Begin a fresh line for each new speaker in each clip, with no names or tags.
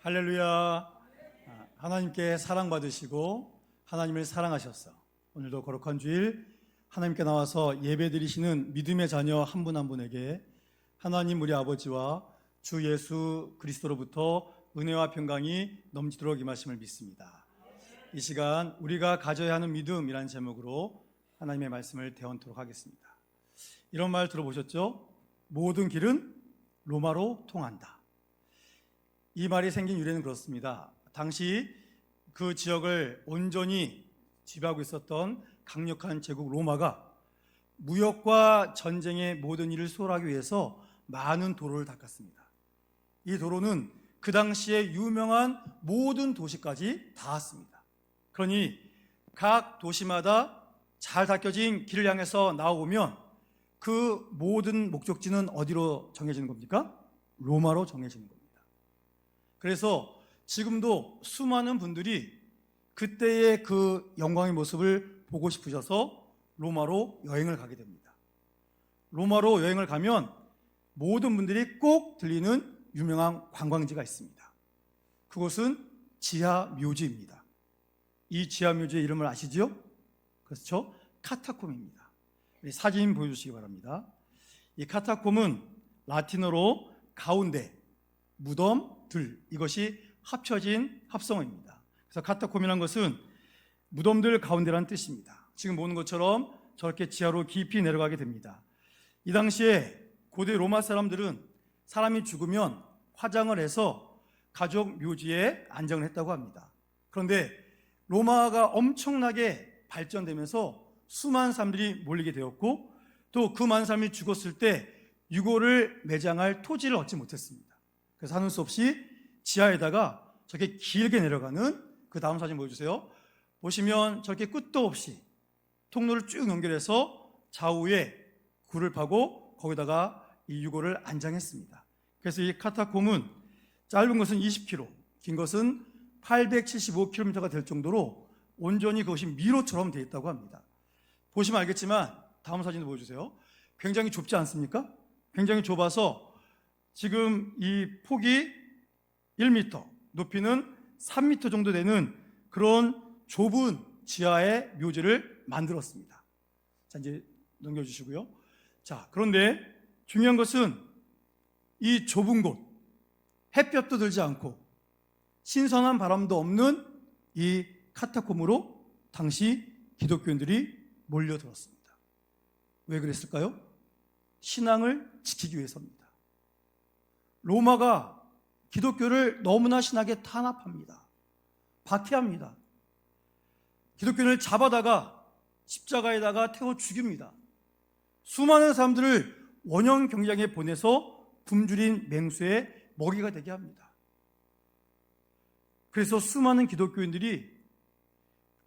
할렐루야. 하나님께 사랑받으시고 하나님을 사랑하셨어. 오늘도 거룩한 주일 하나님께 나와서 예배드리시는 믿음의 자녀 한 분 한 분에게 하나님 우리 아버지와 주 예수 그리스도로부터 은혜와 평강이 넘치도록 임하심을 믿습니다. 이 시간 우리가 가져야 하는 믿음이라는 제목으로 하나님의 말씀을 대언토록 하겠습니다. 이런 말 들어보셨죠? 모든 길은 로마로 통한다. 이 말이 생긴 유래는 그렇습니다. 당시 그 지역을 온전히 지배하고 있었던 강력한 제국 로마가 무역과 전쟁의 모든 일을 수월하기 위해서 많은 도로를 닦았습니다. 이 도로는 그 당시에 유명한 모든 도시까지 닿았습니다. 그러니 각 도시마다 잘 닦여진 길을 향해서 나오면 그 모든 목적지는 어디로 정해지는 겁니까? 로마로 정해지는 겁니다. 그래서 지금도 수많은 분들이 그때의 그 영광의 모습을 보고 싶으셔서 로마로 여행을 가게 됩니다. 로마로 여행을 가면 모든 분들이 꼭 들리는 유명한 관광지가 있습니다. 그곳은 지하묘지입니다. 이 지하묘지의 이름을 아시죠? 그렇죠? 카타콤입니다. 사진 보여주시기 바랍니다. 이 카타콤은 라틴어로 가운데, 무덤, 들, 이것이 합쳐진 합성어입니다. 그래서 카타콤이라는 것은 무덤들 가운데라는 뜻입니다. 지금 보는 것처럼 저렇게 지하로 깊이 내려가게 됩니다. 이 당시에 고대 로마 사람들은 사람이 죽으면 화장을 해서 가족 묘지에 안장을 했다고 합니다. 그런데 로마가 엄청나게 발전되면서 수많은 사람들이 몰리게 되었고 또 그 많은 사람이 죽었을 때 유골을 매장할 토지를 얻지 못했습니다. 그래서 하는 수 없이 지하에다가 저렇게 길게 내려가는, 그 다음 사진 보여주세요. 보시면 저렇게 끝도 없이 통로를 쭉 연결해서 좌우에 굴을 파고 거기다가 이 유골을 안장했습니다. 그래서 이 카타콤은 짧은 것은 20km, 긴 것은 875km가 될 정도로 온전히 그것이 미로처럼 되어 있다고 합니다. 보시면 알겠지만 다음 사진도 보여주세요. 굉장히 좁지 않습니까? 굉장히 좁아서 지금 이 폭이 1m, 높이는 3m 정도 되는 그런 좁은 지하의 묘지를 만들었습니다. 자, 이제 넘겨주시고요. 자, 그런데 중요한 것은 이 좁은 곳, 햇볕도 들지 않고 신선한 바람도 없는 이 카타콤으로 당시 기독교인들이 몰려들었습니다. 왜 그랬을까요? 신앙을 지키기 위해서입니다. 로마가 기독교를 너무나 신하게 탄압합니다. 박해합니다. 기독교인을 잡아다가 십자가에다가 태워 죽입니다. 수많은 사람들을 원형 경장에 보내서 굶주린 맹수의 먹이가 되게 합니다. 그래서 수많은 기독교인들이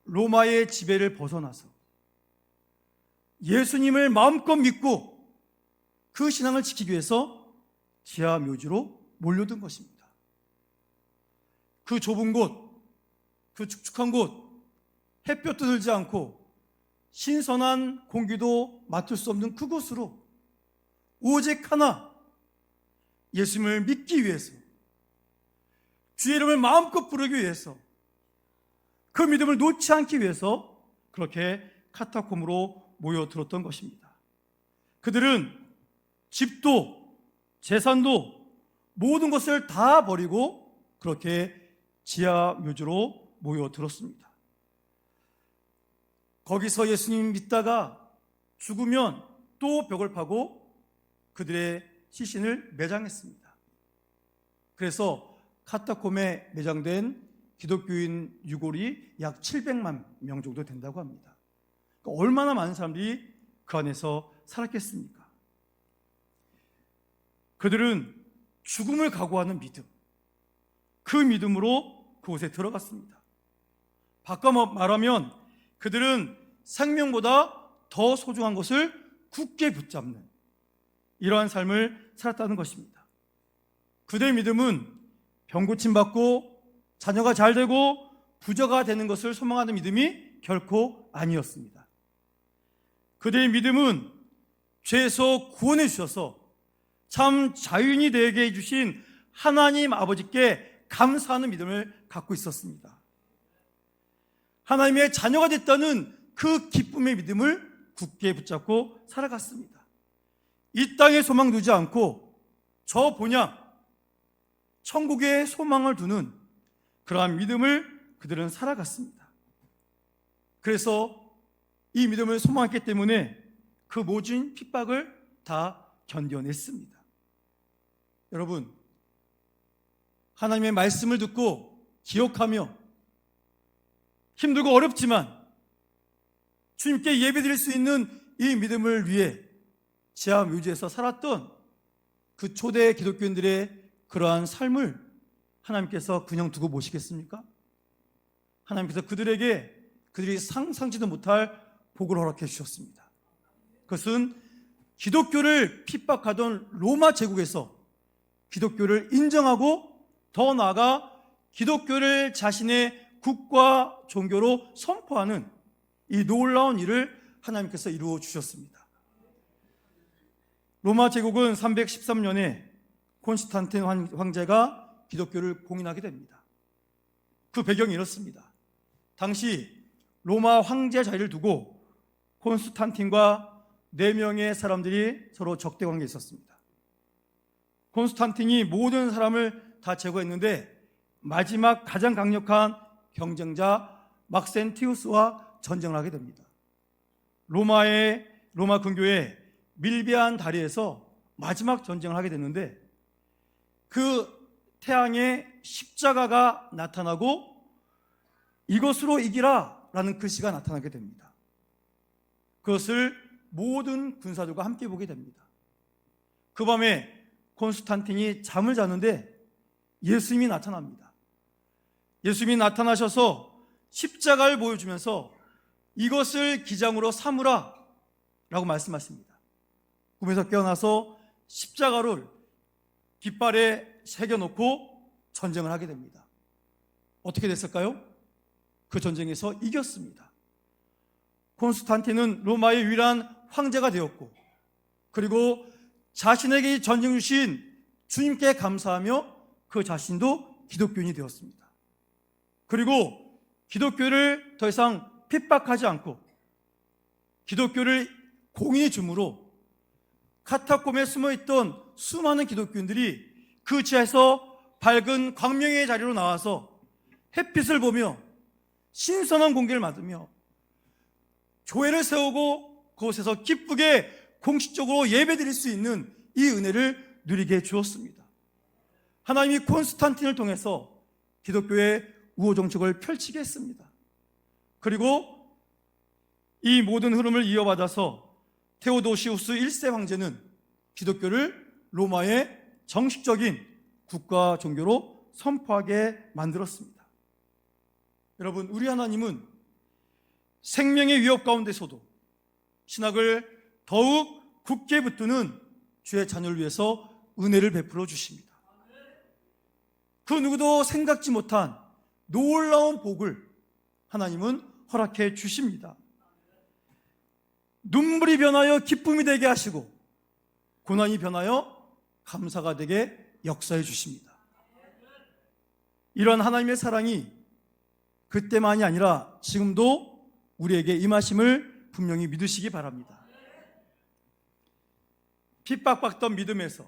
로마의 지배를 벗어나서 예수님을 마음껏 믿고 그 신앙을 지키기 위해서 지하 묘지로 몰려든 것입니다. 그 좁은 곳, 그 축축한 곳, 햇볕도 들지 않고 신선한 공기도 맡을 수 없는 그곳으로 오직 하나, 예수님을 믿기 위해서, 주의 이름을 마음껏 부르기 위해서, 그 믿음을 놓지 않기 위해서 그렇게 카타콤으로 모여들었던 것입니다. 그들은 집도 재산도 모든 것을 다 버리고 그렇게 지하 묘지로 모여들었습니다. 거기서 예수님 믿다가 죽으면 또 벽을 파고 그들의 시신을 매장했습니다. 그래서 카타콤에 매장된 기독교인 유골이 약 700만 명 정도 된다고 합니다. 그러니까 얼마나 많은 사람들이 그 안에서 살았겠습니까? 그들은 죽음을 각오하는 믿음, 그 믿음으로 그곳에 들어갔습니다. 바꿔 말하면 그들은 생명보다 더 소중한 것을 굳게 붙잡는 이러한 삶을 살았다는 것입니다. 그들의 믿음은 병 고침받고 자녀가 잘 되고 부자가 되는 것을 소망하는 믿음이 결코 아니었습니다. 그들의 믿음은 죄에서 구원해 주셔서 참 자유인이 되게 해주신 하나님 아버지께 감사하는 믿음을 갖고 있었습니다. 하나님의 자녀가 됐다는 그 기쁨의 믿음을 굳게 붙잡고 살아갔습니다. 이 땅에 소망 두지 않고 저 본향 천국에 소망을 두는 그러한 믿음을 그들은 살아갔습니다. 그래서 이 믿음을 소망했기 때문에 그 모진 핍박을 다 견뎌냈습니다. 여러분, 하나님의 말씀을 듣고 기억하며 힘들고 어렵지만 주님께 예배드릴 수 있는 이 믿음을 위해 지하 묘지에서 살았던 그 초대 기독교인들의 그러한 삶을 하나님께서 그냥 두고 보시겠습니까? 하나님께서 그들이 상상지도 못할 복을 허락해 주셨습니다. 그것은 기독교를 핍박하던 로마 제국에서 기독교를 인정하고 더 나아가 기독교를 자신의 국가 종교로 선포하는 이 놀라운 일을 하나님께서 이루어 주셨습니다. 로마 제국은 313년에 콘스탄틴 황제가 기독교를 공인하게 됩니다. 그 배경이 이렇습니다. 당시 로마 황제 자리를 두고 콘스탄틴과 4명의 사람들이 서로 적대 관계에 있었습니다. 콘스탄틴이 모든 사람을 다 제거했는데 마지막 가장 강력한 경쟁자 막센티우스와 전쟁을 하게 됩니다. 로마 근교의 밀비안 다리에서 마지막 전쟁을 하게 됐는데 그 태양에 십자가가 나타나고 이것으로 이기라 라는 글씨가 나타나게 됩니다. 그것을 모든 군사들과 함께 보게 됩니다. 그 밤에 콘스탄틴이 잠을 자는데 예수님이 나타납니다. 예수님이 나타나셔서 십자가를 보여주면서 이것을 기장으로 삼으라 라고 말씀하십니다. 꿈에서 깨어나서 십자가를 깃발에 새겨놓고 전쟁을 하게 됩니다. 어떻게 됐을까요? 그 전쟁에서 이겼습니다. 콘스탄틴은 로마의 유일한 황제가 되었고, 그리고 자신에게 이 전쟁 주신 주님께 감사하며 그 자신도 기독교인이 되었습니다. 그리고 기독교를 더 이상 핍박하지 않고 기독교를 공인해 줌으로 카타콤에 숨어있던 수많은 기독교인들이 그 지하에서 밝은 광명의 자리로 나와서 햇빛을 보며 신선한 공기를 맞으며 교회를 세우고 그곳에서 기쁘게 공식적으로 예배드릴 수 있는 이 은혜를 누리게 해 주었습니다. 하나님이 콘스탄틴을 통해서 기독교의 우호 정책을 펼치게 했습니다. 그리고 이 모든 흐름을 이어받아서 테오도시우스 1세 황제는 기독교를 로마의 정식적인 국가 종교로 선포하게 만들었습니다. 여러분, 우리 하나님은 생명의 위협 가운데서도 신학을 더욱 굳게 붙드는 주의 자녀를 위해서 은혜를 베풀어 주십니다. 그 누구도 생각지 못한 놀라운 복을 하나님은 허락해 주십니다. 눈물이 변하여 기쁨이 되게 하시고 고난이 변하여 감사가 되게 역사해 주십니다. 이런 하나님의 사랑이 그때만이 아니라 지금도 우리에게 임하심을 분명히 믿으시기 바랍니다. 핍박받던 믿음에서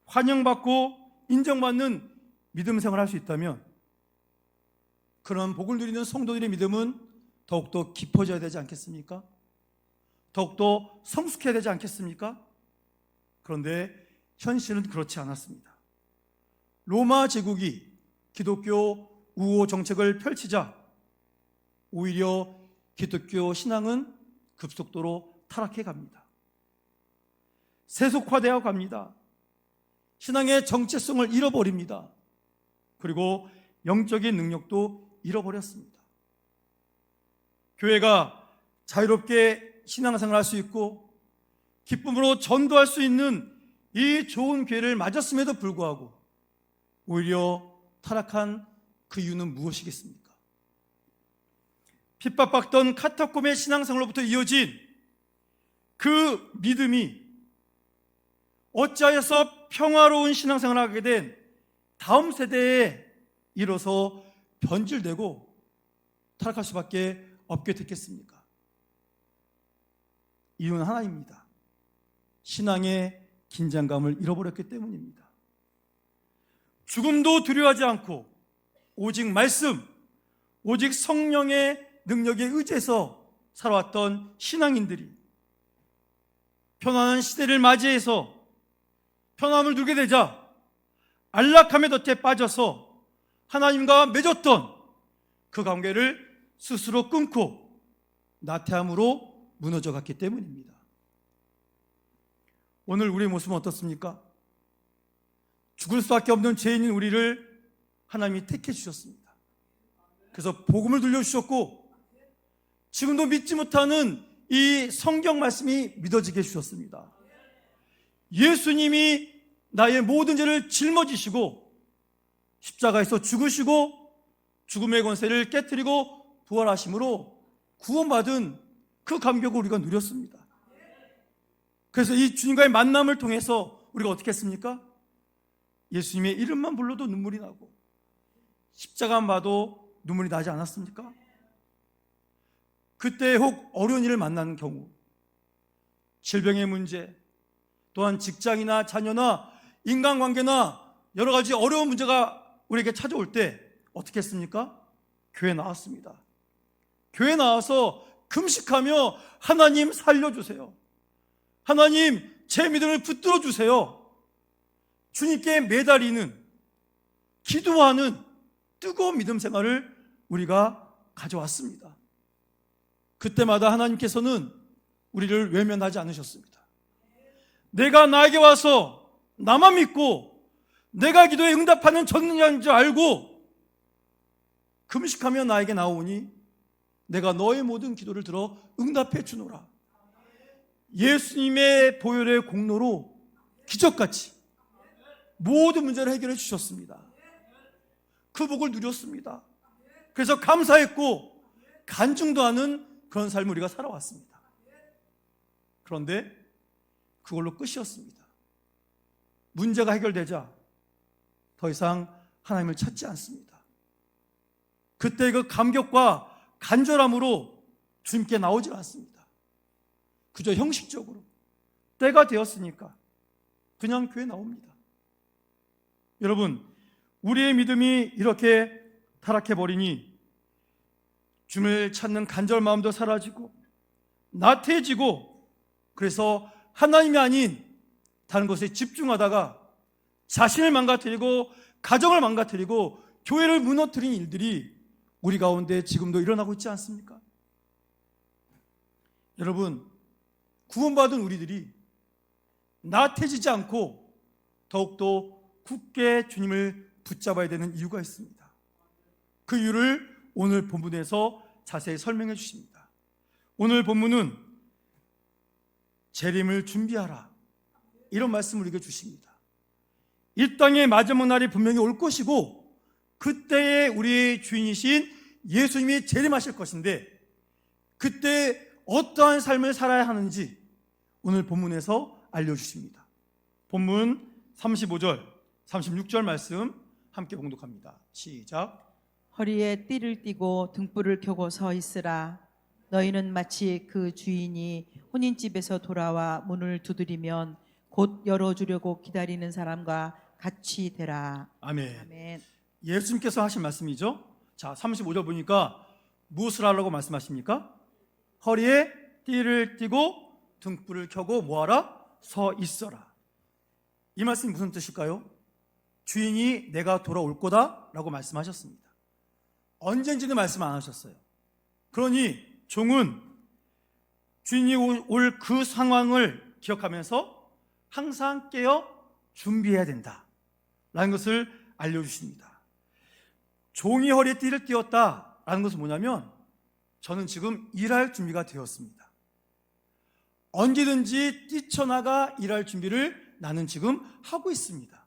환영받고 인정받는 믿음 생활을 할 수 있다면 그런 복을 누리는 성도들의 믿음은 더욱더 깊어져야 되지 않겠습니까? 더욱더 성숙해야 되지 않겠습니까? 그런데 현실은 그렇지 않았습니다. 로마 제국이 기독교 우호 정책을 펼치자 오히려 기독교 신앙은 급속도로 타락해 갑니다. 세속화되어 갑니다. 신앙의 정체성을 잃어버립니다. 그리고 영적인 능력도 잃어버렸습니다. 교회가 자유롭게 신앙생활을 할 수 있고 기쁨으로 전도할 수 있는 이 좋은 기회를 맞았음에도 불구하고 오히려 타락한 그 이유는 무엇이겠습니까? 핍박받던 카타콤의 신앙생활로부터 이어진 그 믿음이 어찌하여서 평화로운 신앙생활을 하게 된 다음 세대에 이뤄서 변질되고 타락할 수밖에 없게 됐겠습니까? 이유는 하나입니다. 신앙의 긴장감을 잃어버렸기 때문입니다. 죽음도 두려워하지 않고 오직 말씀, 오직 성령의 능력에 의지해서 살아왔던 신앙인들이 편안한 시대를 맞이해서 편안함을 누리게 되자 안락함의 덫에 빠져서 하나님과 맺었던 그 관계를 스스로 끊고 나태함으로 무너져 갔기 때문입니다. 오늘 우리의 모습은 어떻습니까? 죽을 수밖에 없는 죄인인 우리를 하나님이 택해 주셨습니다. 그래서 복음을 들려주셨고 지금도 믿지 못하는 이 성경 말씀이 믿어지게 해주셨습니다. 예수님이 나의 모든 죄를 짊어지시고 십자가에서 죽으시고 죽음의 권세를 깨뜨리고 부활하심으로 구원받은 그 감격을 우리가 누렸습니다. 그래서 이 주님과의 만남을 통해서 우리가 어떻게 했습니까? 예수님의 이름만 불러도 눈물이 나고 십자가만 봐도 눈물이 나지 않았습니까? 그때 혹 어려운 일을 만나는 경우, 질병의 문제, 또한 직장이나 자녀나 인간관계나 여러 가지 어려운 문제가 우리에게 찾아올 때 어떻게 했습니까? 교회 나왔습니다. 교회 나와서 금식하며 하나님 살려주세요. 하나님 제 믿음을 붙들어 주세요. 주님께 매달리는, 기도하는 뜨거운 믿음 생활을 우리가 가져왔습니다. 그때마다 하나님께서는 우리를 외면하지 않으셨습니다. 내가 나에게 와서 나만 믿고 내가 기도에 응답하는 전능자인 줄 알고 금식하며 나에게 나오니 내가 너의 모든 기도를 들어 응답해 주노라. 예수님의 보혈의 공로로 기적같이 모든 문제를 해결해 주셨습니다. 그 복을 누렸습니다. 그래서 감사했고 간증도 하는 그런 삶을 우리가 살아왔습니다. 그런데 그걸로 끝이었습니다. 문제가 해결되자 더 이상 하나님을 찾지 않습니다. 그때 그 감격과 간절함으로 주님께 나오지 않습니다. 그저 형식적으로 때가 되었으니까 그냥 교회 나옵니다. 여러분, 우리의 믿음이 이렇게 타락해버리니 주님을 찾는 간절 마음도 사라지고 나태해지고, 그래서 하나님이 아닌 다른 것에 집중하다가 자신을 망가뜨리고 가정을 망가뜨리고 교회를 무너뜨린 일들이 우리 가운데 지금도 일어나고 있지 않습니까? 여러분, 구원받은 우리들이 나태해지지 않고 더욱더 굳게 주님을 붙잡아야 되는 이유가 있습니다. 그 이유를 오늘 본문에서 자세히 설명해 주십니다. 오늘 본문은 재림을 준비하라, 이런 말씀을 우리에게 주십니다. 이 땅의 마지막 날이 분명히 올 것이고 그때에 우리의 주인이신 예수님이 재림하실 것인데 그때 어떠한 삶을 살아야 하는지 오늘 본문에서 알려주십니다. 본문 35절, 36절 말씀 함께 봉독합니다. 시작.
허리에 띠를 띠고 등불을 켜고 서 있으라. 너희는 마치 그 주인이 혼인집에서 돌아와 문을 두드리면 곧 열어주려고 기다리는 사람과 같이 되라.
아멘.
아멘.
예수님께서 하신 말씀이죠. 자, 35절 보니까 무엇을 하라고 말씀하십니까? 허리에 띠를 띠고 등불을 켜고 뭐하라? 서 있어라. 이 말씀이 무슨 뜻일까요? 주인이 내가 돌아올 거다 라고 말씀하셨습니다. 언젠지는 말씀 안 하셨어요. 그러니 종은 주인이 올 그 상황을 기억하면서 항상 깨어 준비해야 된다 라는 것을 알려주십니다. 종이 허리에 띠를 띄었다라는 것은 뭐냐면 저는 지금 일할 준비가 되었습니다. 언제든지 뛰쳐나가 일할 준비를 나는 지금 하고 있습니다.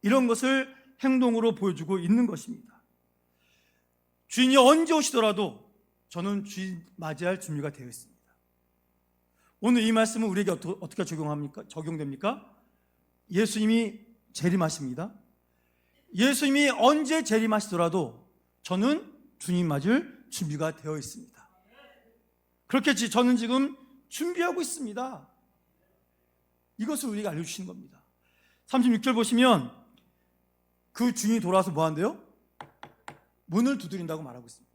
이런 것을 행동으로 보여주고 있는 것입니다. 주인이 언제 오시더라도 저는 주인 맞이할 준비가 되어 있습니다. 오늘 이 말씀은 우리에게 어떻게 적용됩니까? 예수님이 재림하십니다. 예수님이 언제 재림하시더라도 저는 주님 맞을 준비가 되어 있습니다. 그렇게 저는 지금 준비하고 있습니다. 이것을 우리가 알려주시는 겁니다. 36절 보시면 그 주인이 돌아와서 뭐 한대요? 문을 두드린다고 말하고 있습니다.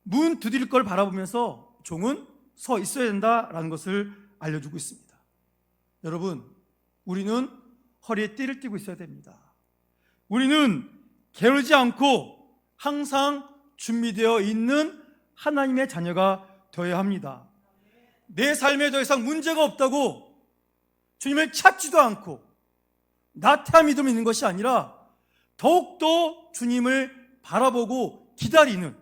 문 두드릴 걸 바라보면서 종은 서 있어야 된다라는 것을 알려주고 있습니다. 여러분, 우리는 허리에 띠를 띠고 있어야 됩니다. 우리는 게으르지 않고 항상 준비되어 있는 하나님의 자녀가 되어야 합니다. 내 삶에 더 이상 문제가 없다고 주님을 찾지도 않고 나태한 믿음이 있는 것이 아니라 더욱더 주님을 바라보고 기다리는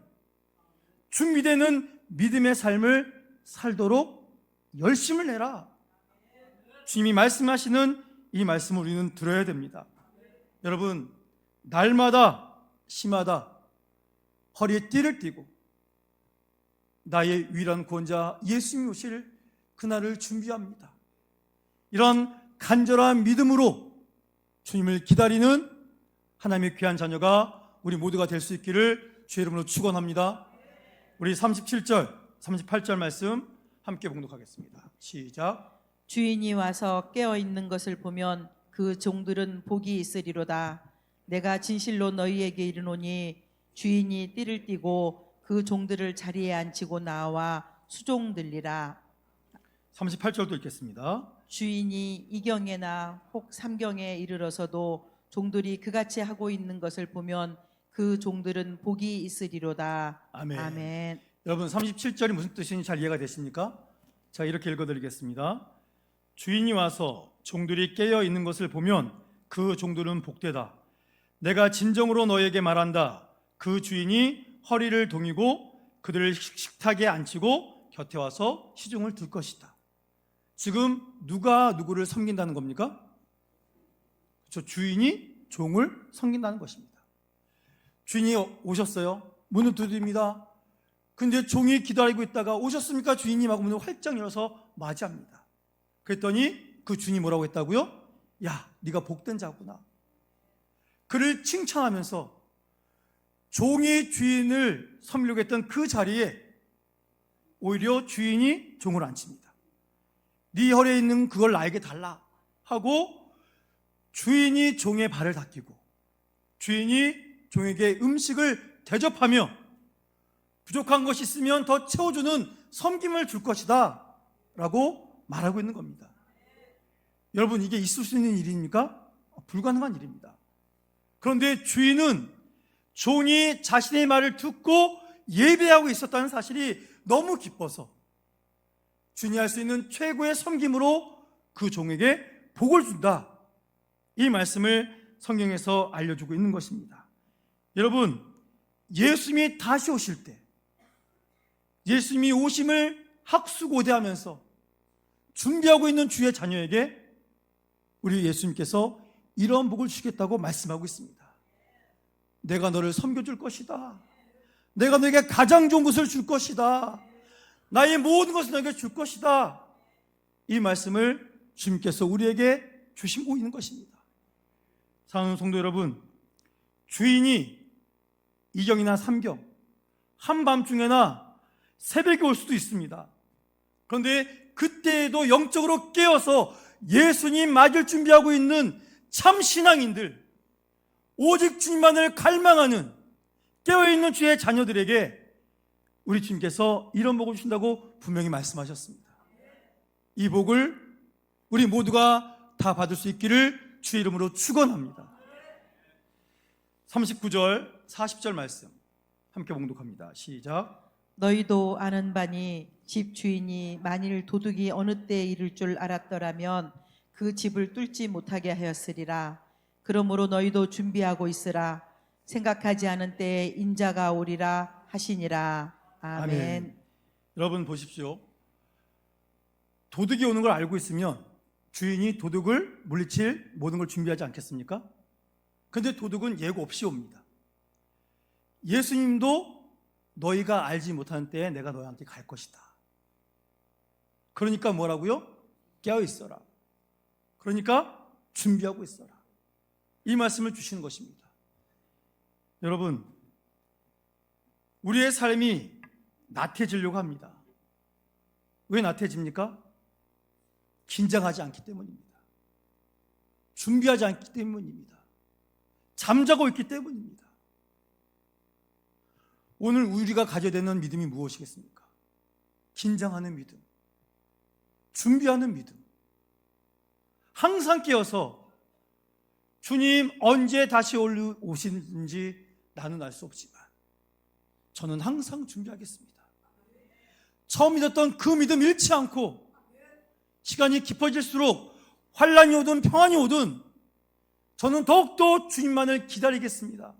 준비되는 믿음의 삶을 살도록 열심을 내라. 주님이 말씀하시는 이 말씀을 우리는 들어야 됩니다. 여러분, 날마다 시마다 허리에 띠를 띠고 나의 유일한 구원자 예수님이 오실 그날을 준비합니다. 이런 간절한 믿음으로 주님을 기다리는 하나님의 귀한 자녀가 우리 모두가 될 수 있기를 주의 이름으로 축원합니다. 우리 37절, 38절 말씀 함께 봉독하겠습니다. 시작.
주인이 와서 깨어 있는 것을 보면 그 종들은 복이 있으리로다. 내가 진실로 너희에게 이르노니 주인이 띠를 띠고 그 종들을 자리에 앉히고 나와 수종들리라.
38절도 읽겠습니다.
주인이 이경에나 혹 삼경에 이르러서도 종들이 그같이 하고 있는 것을 보면 그 종들은 복이 있으리로다.
아멘.
아멘.
여러분, 37절이 무슨 뜻인지 잘 이해가 되십니까? 자, 이렇게 읽어드리겠습니다. 주인이 와서 종들이 깨어 있는 것을 보면 그 종들은 복되다. 내가 진정으로 너에게 말한다. 그 주인이 허리를 동이고 그들을 식탁에 앉히고 곁에 와서 시중을 들 것이다. 지금 누가 누구를 섬긴다는 겁니까? 그렇죠. 주인이 종을 섬긴다는 것입니다. 주인이 오셨어요. 문을 두드립니다. 근데 종이 기다리고 있다가 오셨습니까? 주인이 막 문을 활짝 열어서 맞이합니다. 그랬더니 그 주인이 뭐라고 했다고요? 야, 네가 복된 자구나. 그를 칭찬하면서 종이 주인을 섬기려고 했던 그 자리에 오히려 주인이 종을 앉힙니다. 네 허리에 있는 그걸 나에게 달라 하고 주인이 종의 발을 닦이고 주인이 종에게 음식을 대접하며 부족한 것이 있으면 더 채워주는 섬김을 줄 것이다 라고 말하고 있는 겁니다. 여러분, 이게 있을 수 있는 일입니까? 불가능한 일입니다. 그런데 주인은 종이 자신의 말을 듣고 예배하고 있었다는 사실이 너무 기뻐서 주인이 할 수 있는 최고의 섬김으로 그 종에게 복을 준다. 이 말씀을 성경에서 알려주고 있는 것입니다. 여러분, 예수님이 다시 오실 때 예수님이 오심을 학수고대하면서 준비하고 있는 주의 자녀에게 우리 예수님께서 이런 복을 주겠다고 말씀하고 있습니다. 내가 너를 섬겨줄 것이다. 내가 너에게 가장 좋은 것을 줄 것이다. 나의 모든 것을 너에게 줄 것이다. 이 말씀을 주님께서 우리에게 주시고 있는 것입니다. 사랑하는 성도 여러분, 주인이 이경이나 삼경, 한밤중에나 새벽에 올 수도 있습니다. 그런데 그때에도 영적으로 깨어서 예수님 맞을 준비하고 있는 참 신앙인들, 오직 주님만을 갈망하는 깨어있는 주의 자녀들에게 우리 주님께서 이런 복을 주신다고 분명히 말씀하셨습니다. 이 복을 우리 모두가 다 받을 수 있기를 주의 이름으로 축원합니다. 39절, 40절 말씀 함께 봉독합니다. 시작.
너희도 아는 바니 집 주인이 만일 도둑이 어느 때에 이를 줄 알았더라면 그 집을 뚫지 못하게 하였으리라. 그러므로 너희도 준비하고 있으라. 생각하지 않은 때에 인자가 오리라 하시니라. 아멘.
여러분 보십시오. 도둑이 오는 걸 알고 있으면 주인이 도둑을 물리칠 모든 걸 준비하지 않겠습니까? 그런데 도둑은 예고 없이 옵니다. 예수님도 너희가 알지 못하는 때에 내가 너희와 함께 갈 것이다. 그러니까 뭐라고요? 깨어 있어라. 그러니까 준비하고 있어라. 이 말씀을 주시는 것입니다. 여러분, 우리의 삶이 나태해지려고 합니다. 왜 나태해집니까? 긴장하지 않기 때문입니다. 준비하지 않기 때문입니다. 잠자고 있기 때문입니다. 오늘 우리가 가져야 되는 믿음이 무엇이겠습니까? 긴장하는 믿음, 준비하는 믿음, 항상 깨어서 주님 언제 다시 오시는지 나는 알 수 없지만 저는 항상 준비하겠습니다. 처음 믿었던 그 믿음 잃지 않고 시간이 깊어질수록 환난이 오든 평안이 오든 저는 더욱더 주님만을 기다리겠습니다.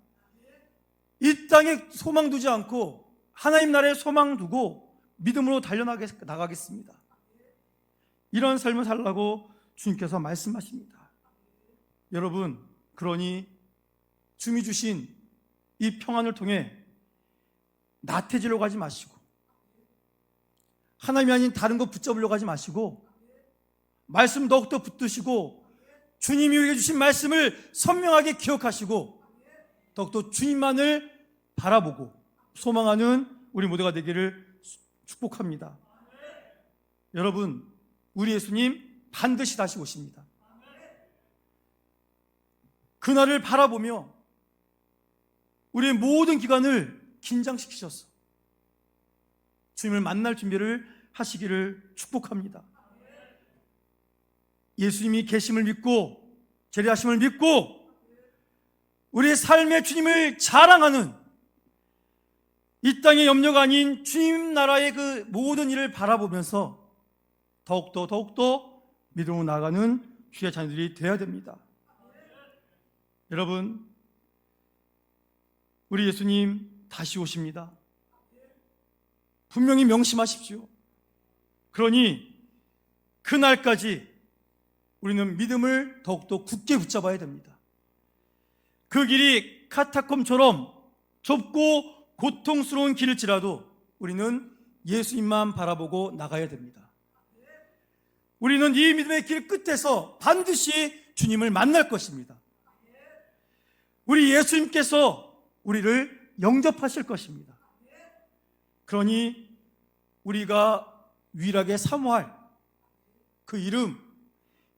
이 땅에 소망 두지 않고 하나님 나라에 소망 두고 믿음으로 달려나가겠습니다. 이런 삶을 살라고 주님께서 말씀하십니다. 여러분, 그러니 주님이 주신 이 평안을 통해 나태해지려고 하지 마시고 하나님이 아닌 다른 거 붙잡으려고 하지 마시고 말씀 더욱더 붙드시고 주님이 우리에게 주신 말씀을 선명하게 기억하시고 더욱더 주님만을 바라보고 소망하는 우리 모두가 되기를 축복합니다. 여러분, 우리 예수님 반드시 다시 오십니다. 그날을 바라보며 우리의 모든 기간을 긴장시키셔서 주님을 만날 준비를 하시기를 축복합니다. 예수님이 계심을 믿고 재림하심을 믿고 우리의 삶의 주님을 자랑하는 이 땅의 염려가 아닌 주님 나라의 그 모든 일을 바라보면서 더욱더 믿음으로 나아가는 주의 자녀들이 되어야 됩니다. 여러분, 우리 예수님 다시 오십니다. 분명히 명심하십시오. 그러니 그날까지 우리는 믿음을 더욱더 굳게 붙잡아야 됩니다. 그 길이 카타콤처럼 좁고 고통스러운 길일지라도 우리는 예수님만 바라보고 나가야 됩니다. 우리는 이 믿음의 길 끝에서 반드시 주님을 만날 것입니다. 우리 예수님께서 우리를 영접하실 것입니다. 그러니 우리가 유일하게 사모할 그 이름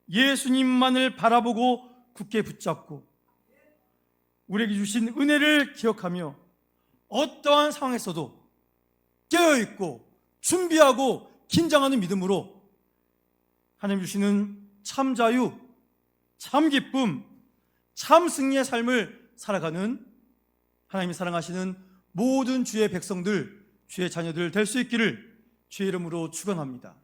예수님만을 바라보고 굳게 붙잡고 우리에게 주신 은혜를 기억하며 어떠한 상황에서도 깨어있고 준비하고 긴장하는 믿음으로 하나님 주시는 참 자유, 참 기쁨, 참 승리의 삶을 살아가는 하나님이 사랑하시는 모든 주의 백성들, 주의 자녀들 될 수 있기를 주의 이름으로 축원합니다.